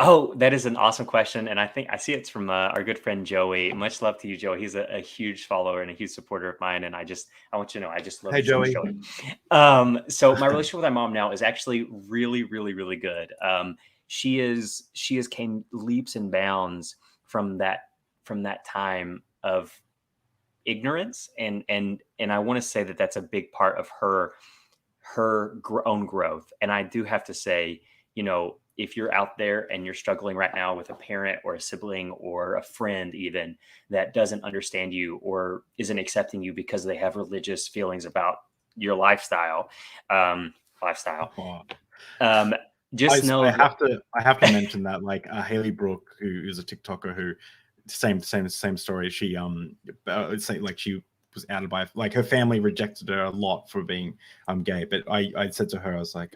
Oh, that is an awesome question, and I think I see it's from our good friend Joey. Much love to you, Joey. He's a huge follower and a huge supporter of mine, and I want you to know I just love Hey, so much Joey. So my relationship with my mom now is actually really, really, really good. She has came leaps and bounds from that time of ignorance, and I want to say that that's a big part of her own growth. And I do have to say, you know, if you're out there and you're struggling right now with a parent or a sibling or a friend even that doesn't understand you or isn't accepting you because they have religious feelings about your lifestyle, Oh. just know I have to mention that, like, Haley Brooke, who is a TikToker, who same story. She it's like she was outed by, like, her family rejected her a lot for being gay. But I said to her, I was like,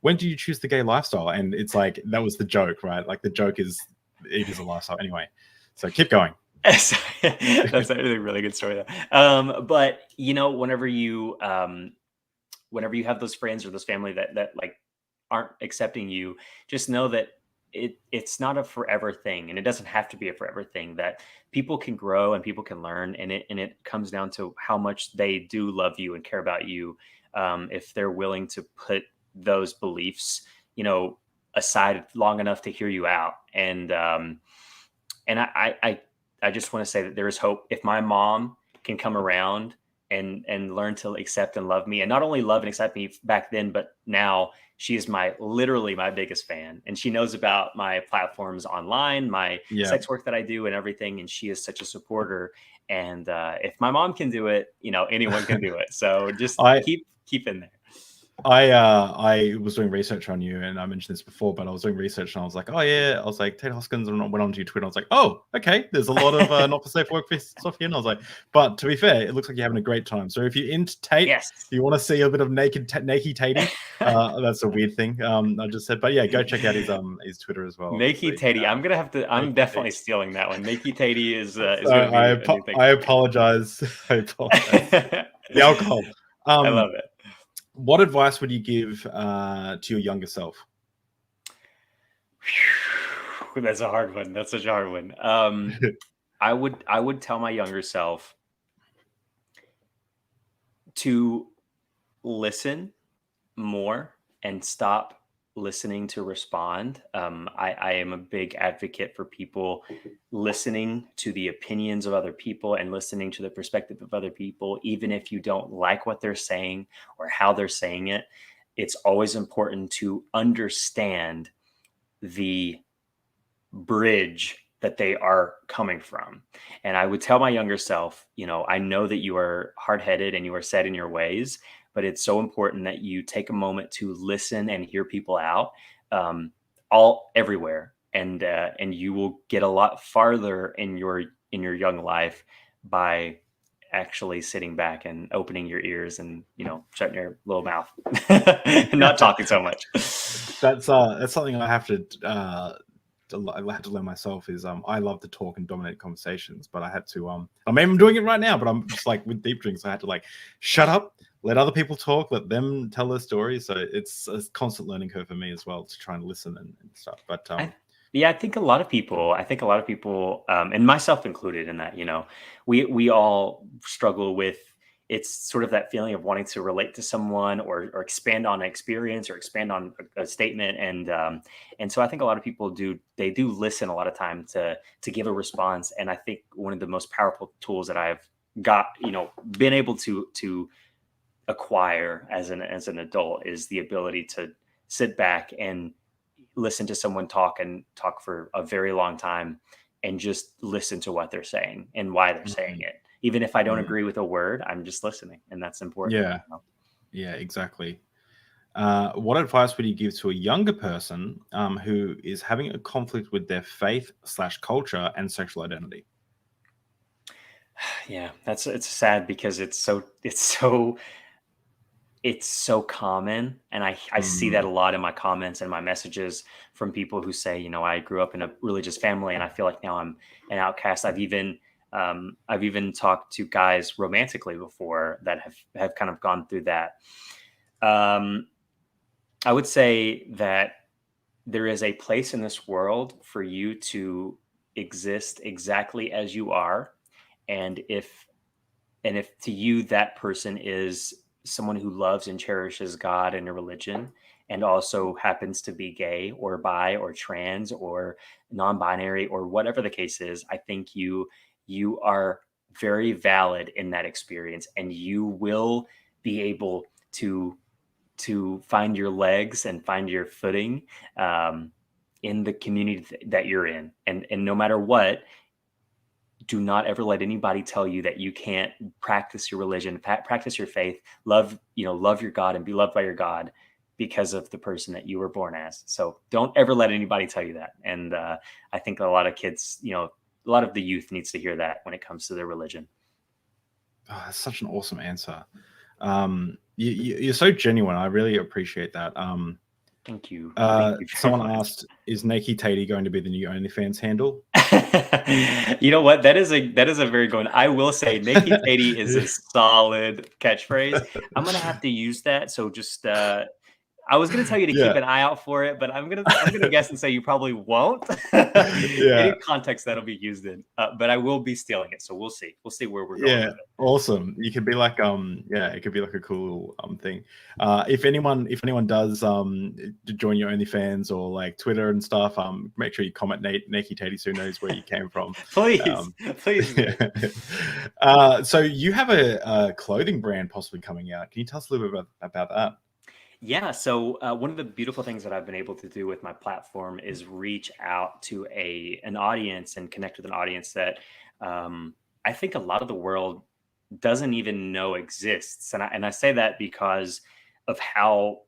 when do you choose the gay lifestyle? And it's like, that was the joke, right? Like, the joke is it is a lifestyle anyway. So keep going. That's a really good story though. But you know, whenever you have those friends or those family that like aren't accepting you, just know that it's not a forever thing, and it doesn't have to be a forever thing. That people can grow and people can learn, and it comes down to how much they do love you and care about you. If they're willing to put those beliefs, you know, aside long enough to hear you out, and I just want to say that there is hope. If my mom can come around and learn to accept and love me, and not only love and accept me back then, but now she is literally my biggest fan, and she knows about my platforms online, my sex work that I do and everything. And she is such a supporter. And if my mom can do it, you know, anyone can do it. So just keep in there. I was doing research on you, and I mentioned this before, but I was doing research and I was like, oh yeah, I was like, Tate Hoskins, and I went onto your Twitter. I was like, oh, okay, there's a lot of not for safe work stuff here. And I was like, but to be fair, it looks like you're having a great time. So if you're into Tate, yes, you want to see a bit of naked Tatey, that's a weird thing. I just said, but yeah, go check out his Twitter as well. Naked Tatey. I'm gonna have to. I'm definitely stealing that one. Naked Tatey is gonna be I apologize. I apologize. The alcohol. I love it. What advice would you give to your younger self? That's a hard one. That's such a hard one. I would tell my younger self to listen more and stop listening to respond. I am a big advocate for people listening to the opinions of other people and listening to the perspective of other people, even if you don't like what they're saying or how they're saying it. It's always important to understand the bridge that they are coming from. And I would tell my younger self, you know, I know that you are hard-headed and you are set in your ways, but it's so important that you take a moment to listen and hear people out, everywhere, and you will get a lot farther in your young life by actually sitting back and opening your ears and, you know, shutting your little mouth and not talking so much. That's something I have to learn myself. Is I love to talk and dominate conversations, but I had to I mean, I'm doing it right now, but I'm just like with Deep Drinks, I had to like shut up, let other people talk, let them tell their stories. So it's a constant learning curve for me as well, to try and listen and stuff. But yeah, I think a lot of people, and myself included in that, you know, we all struggle with, it's sort of that feeling of wanting to relate to someone or expand on an experience or expand on a statement. And so I think a lot of people do listen a lot of time to give a response. And I think one of the most powerful tools that I've got, you know, been able to acquire as an adult is the ability to sit back and listen to someone talk for a very long time and just listen to what they're saying and why they're saying it. Even if I don't agree with a word, I'm just listening, and that's important. Yeah, you know? Yeah, exactly. What advice would you give to a younger person who is having a conflict with their faith/culture and sexual identity? Yeah, it's sad because it's so common, and I see that a Mm, lot in my comments and my messages from people who say, I grew up in a religious family, and I feel like now I'm an outcast. I've even talked to guys romantically before that have kind of gone through that. Um, I would say that there is a place in this world for you to exist exactly as you are, and if to you that person is someone who loves and cherishes God and a religion and also happens to be gay or bi or trans or non-binary or whatever the case is, I think you are very valid in that experience, and you will be able to find your legs and find your footing, um, in the community that you're in. And no matter what, do not ever let anybody tell you that you can't practice your religion, practice your faith, love your God and be loved by your God because of the person that you were born as. So don't ever let anybody tell you that. And I think a lot of kids, a lot of the youth needs to hear that when it comes to their religion. oh, that's such an awesome answer. You're so genuine. I really appreciate that. Thank you. Thank you very Someone much. asked, "Is Nakey Tatey going to be the new OnlyFans handle?" You know what? That is a very good one. I will say Nikki Tatey is a solid catchphrase. I'm gonna have to use that. So just I was gonna tell you to keep Yeah, an eye out for it, but I'm gonna guess and say you probably won't. Any yeah. context that'll be used in, but I will be stealing it. So we'll see. We'll see where we're going Yeah, with it. awesome. You could be like, yeah, it could be like a cool thing. If anyone does to join your OnlyFans or like Twitter and stuff, make sure you comment Nakey Tatey so he knows where you came from. Please, Um, please do. so you have a clothing brand possibly coming out. Can you tell us a little bit about that? Yeah. So one of the beautiful things that I've been able to do with my platform is reach out to an audience and connect with an audience that I think a lot of the world doesn't even know exists. And I say that because of how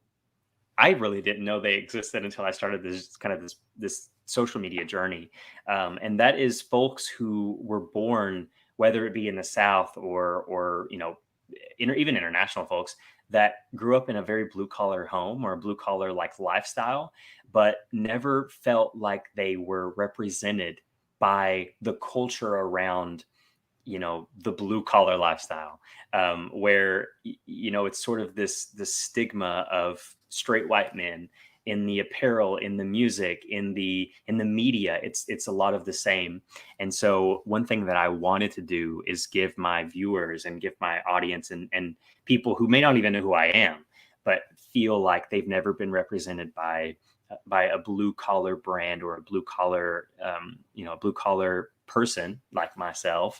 I really didn't know they existed until I started this social media journey, and that is folks who were born, whether it be in the South or even international folks that grew up in a very blue collar home or a blue collar like lifestyle, but never felt like they were represented by the culture around the blue collar lifestyle, where it's sort of this stigma of straight white men in the apparel, in the music, in the media. It's a lot of the same. And so one thing that I wanted to do is give my viewers and give my audience and people who may not even know who I am but feel like they've never been represented by a blue collar brand or a blue collar blue collar person like myself,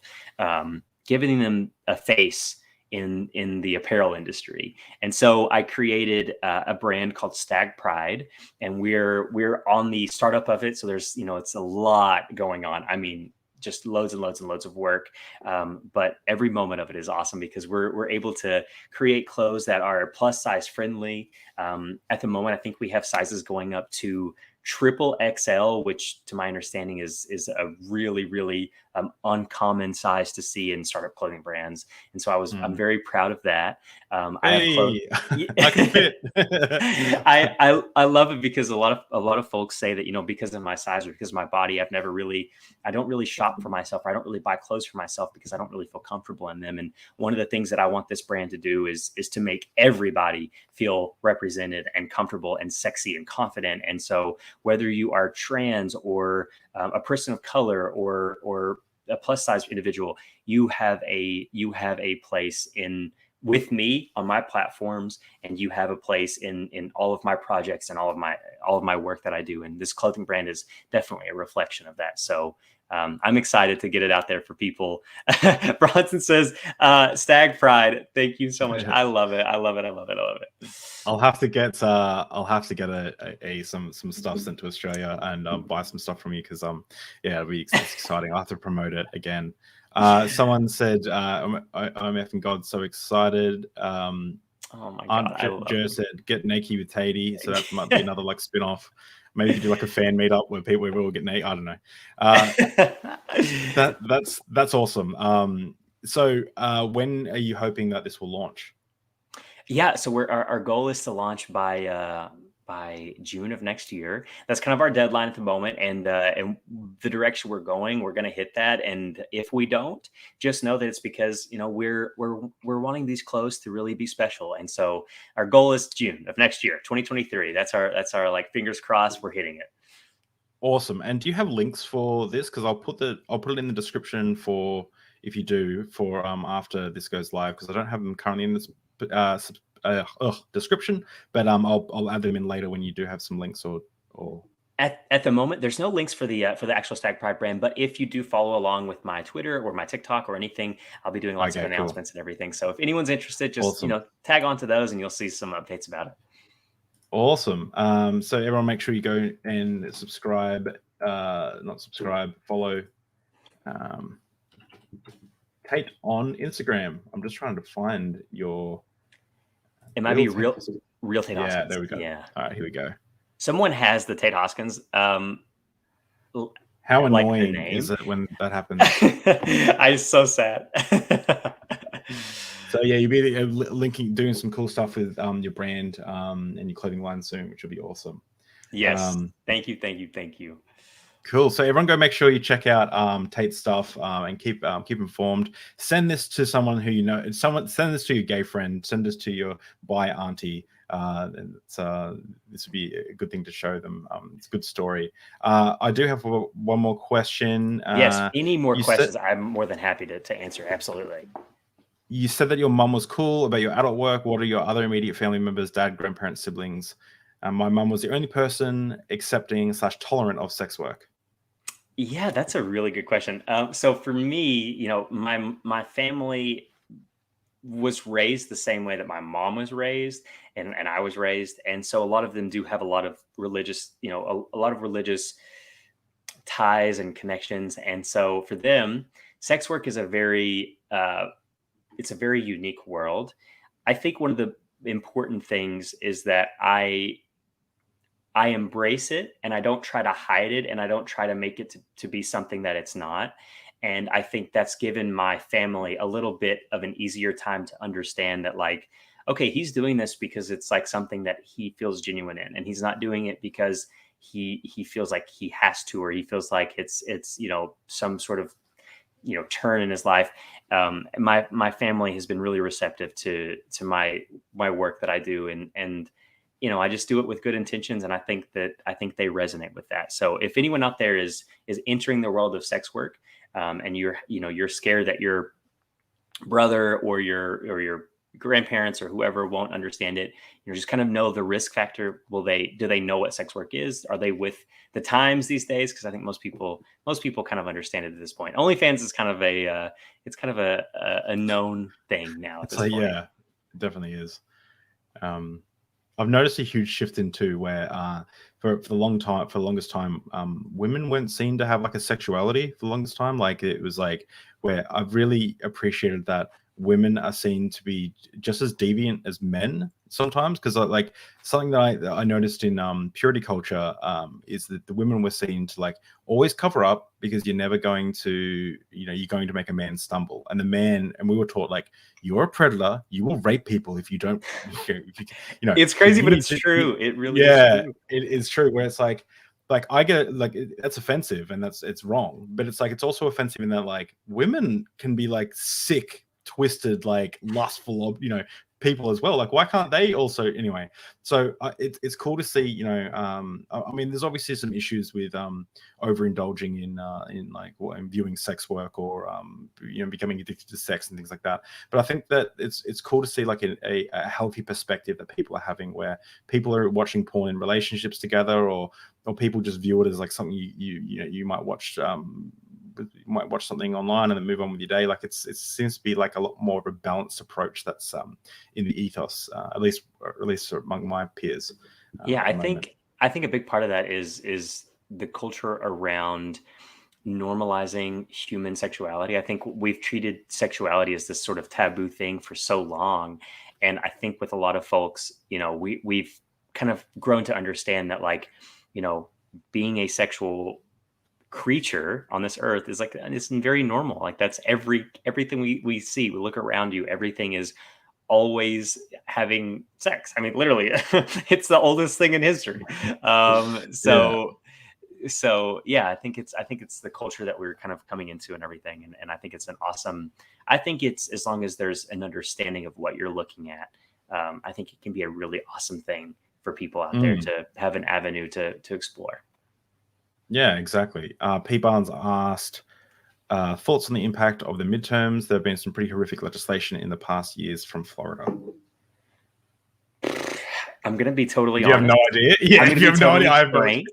giving them a face in the apparel industry. And so I created a brand called Stag Pride, and we're on the startup of it. So there's it's a lot going on. I mean, just loads and loads and loads of work, but every moment of it is awesome because we're able to create clothes that are plus size friendly. At the moment, I think we have sizes going up to triple XL, which to my understanding is a really, really uncommon size to see in startup clothing brands. And so I'm Mm. very proud of that. I have clothes. Hey, I can fit. I love it because a lot of folks say that because of my size or because of my body, I don't really shop for myself, or I don't really buy clothes for myself because I don't really feel comfortable in them. And one of the things that I want this brand to do is to make everybody feel represented and comfortable and sexy and confident. And so whether you are trans or a person of color or a plus size individual, you have a place in with me on my platforms, and you have a place in all of my projects and all of my work that I do. And this clothing brand is definitely a reflection of that. So I'm excited to get it out there for people. Bronson says, Stag Pride. Thank you so much. I love it. I love it. I love it. I love it. I'll have to get some stuff sent to Australia and buy some stuff from you because yeah, it's exciting. I'll have to promote it again. Someone said I'm effing God so excited. Oh my Aunt God. I love Joe it. said get naked with Tatey, so that might be another like spin-off. Maybe you could do like a fan meetup where we all get naked. I don't know. That's awesome. So when are you hoping that this will launch? Yeah, so our goal is to launch by June of next year. That's kind of our deadline at the moment, and the direction we're going, we're going to hit that. And if we don't, just know that it's because we're wanting these clothes to really be special. And so our goal is June of next year, 2023. That's our like fingers crossed we're hitting it. Awesome. And do you have links for this? Because I'll put it in the description for, if you do, for after this goes live, because I don't have them currently in this description, but I'll add them in later when you do have some links or. At the moment, there's no links for the actual Stag Pride brand, but if you do follow along with my Twitter or my TikTok or anything, I'll be doing lots of announcements and everything. So if anyone's interested, just Awesome. tag onto those and you'll see some updates about it. Awesome. So everyone, make sure you go and subscribe. Not subscribe, follow Tate on Instagram. I'm just trying to find your. It might be real Tate Hoskins. Yeah, there we go. Yeah. All right, here we go. Someone has the Tate Hoskins. How annoying is it when that happens? I'm so sad. So yeah, you'll be doing some cool stuff with your brand and your clothing line soon, which will be awesome. Yes. Thank you. Cool. So everyone, go make sure you check out Tate's stuff and keep informed. Send this to someone who you know. Send this to your gay friend. Send this to your bi auntie. And this would be a good thing to show them. It's a good story. I do have one more question. Yes. Any more questions? I'm more than happy to answer. Absolutely. You said that your mum was cool about your adult work. What are your other immediate family members, dad, grandparents, siblings? My mum was the only person accepting / tolerant of sex work. Yeah, that's a really good question. So for me, my family was raised the same way that my mom was raised and I was raised. And so a lot of them do have a lot of religious, a lot of religious ties and connections. And so for them, sex work is it's a very unique world. I think one of the important things is that I embrace it and I don't try to hide it and I don't try to make it to be something that it's not. And I think that's given my family a little bit of an easier time to understand that, like, okay, he's doing this because it's like something that he feels genuine in, and he's not doing it because he feels like he has to, or he feels like it's some sort of turn in his life. My family has been really receptive to my work that I do, and I just do it with good intentions, and I think they resonate with that. So if anyone out there is entering the world of sex work, and you're scared that your brother or your grandparents or whoever won't understand it, just kind of know the risk factor. Do they know what sex work is? Are they with the times these days? Because I think most people kind of understand it at this point. OnlyFans is kind of a known thing now at this point. Yeah, it definitely is. I've noticed a huge shift in too, where for the longest time, women weren't seen to have like a sexuality for the longest time. Like it was like where I've really appreciated that women are seen to be just as deviant as men sometimes, because like something that I noticed in purity culture is that the women were seen to like always cover up, because you're never going to you're going to make a man stumble, and we were taught like, you're a predator, you will rape people if you don't it's crazy, but it's true. It really is true. It is true, where it's like I get it, like that's offensive and it's wrong, but it's like it's also offensive in that like women can be like sick, twisted, like lustful, people as well. Like why can't they also? Anyway, so it's cool to see. I mean, there's obviously some issues with overindulging in viewing sex work, or becoming addicted to sex and things like that. But I think that it's cool to see like a healthy perspective that people are having, where people are watching porn in relationships together, or people just view it as like something you might watch. You might watch something online and then move on with your day. Like it seems to be like a lot more of a balanced approach that's in the ethos, at least among my peers. Yeah, I think a big part of that is the culture around normalizing human sexuality. I think we've treated sexuality as this sort of taboo thing for so long, and I think with a lot of folks, we've kind of grown to understand that, like, being asexual creature on this earth is like, it's very normal. Like that's everything we see. We look around you, everything is always having sex. I mean, literally, it's the oldest thing in history. So yeah, I think it's the culture that we're kind of coming into and everything. And I think it's I think it's, as long as there's an understanding of what you're looking at, I think it can be a really awesome thing for people out there to have an avenue to explore. Yeah, exactly. P. Barnes asked, thoughts on the impact of the midterms. There have been some pretty horrific legislation in the past years from Florida. I'm gonna be totally honest. You have no idea? Yeah, I'm you have totally no idea. I have frank.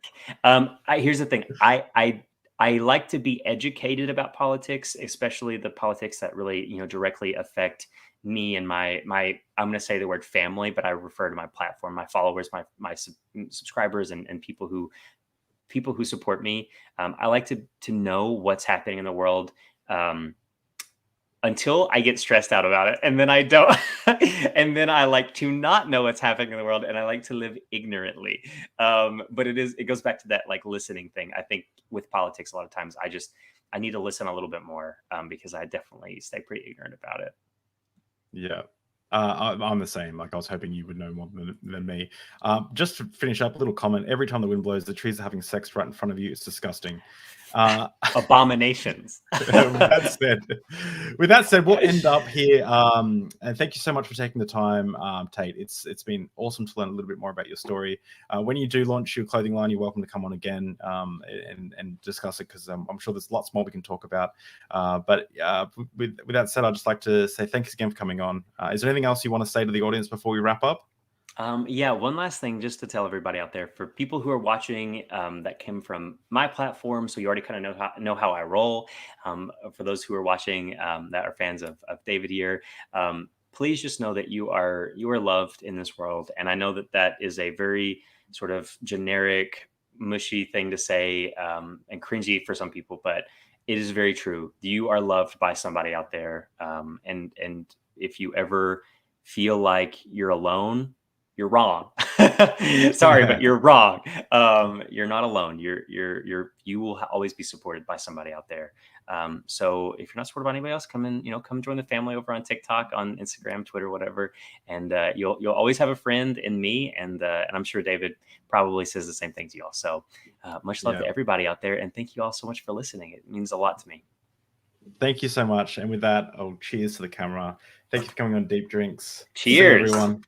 Here's the thing. I like to be educated about politics, especially the politics that really, directly affect me and my I'm going to say the word family, but I refer to my platform, my followers, my subscribers, and people who support me. I like to know what's happening in the world until I get stressed out about it, and then I don't. And then I like to not know what's happening in the world, and I like to live ignorantly. But it goes back to that like listening thing. I think with politics, a lot of times I need to listen a little bit more because I definitely stay pretty ignorant about it. Yeah. I'm the same. Like I was hoping you would know more than me. Just to finish up, a little comment. Every time the wind blows, the trees are having sex right in front of you. It's disgusting. Abominations. With that said, we'll end up here. And thank you so much for taking the time, Tate. It's been awesome to learn a little bit more about your story. When you do launch your clothing line, you're welcome to come on again and discuss it, because I'm sure there's lots more we can talk about. But with that said, I'd just like to say thanks again for coming on. Is there anything else you want to say to the audience before we wrap up? Yeah, one last thing just to tell everybody out there, for people who are watching that came from my platform, so you already kind of know how I roll. For those who are watching that are fans of David here, please just know that you are loved in this world. And I know that is a very sort of generic, mushy thing to say and cringy for some people, but it is very true. You are loved by somebody out there. And if you ever feel like you're alone, you're wrong. Sorry, but you're wrong. You're not alone. You will always be supported by somebody out there. So if you're not supported by anybody else, come join the family over on TikTok, on Instagram, Twitter, whatever. And you'll always have a friend in me. And I'm sure David probably says the same thing to you all. So much love to everybody out there. And thank you all so much for listening. It means a lot to me. Thank you so much. And with that, cheers to the camera. Thank you for coming on Deep Drinks. Cheers, everyone.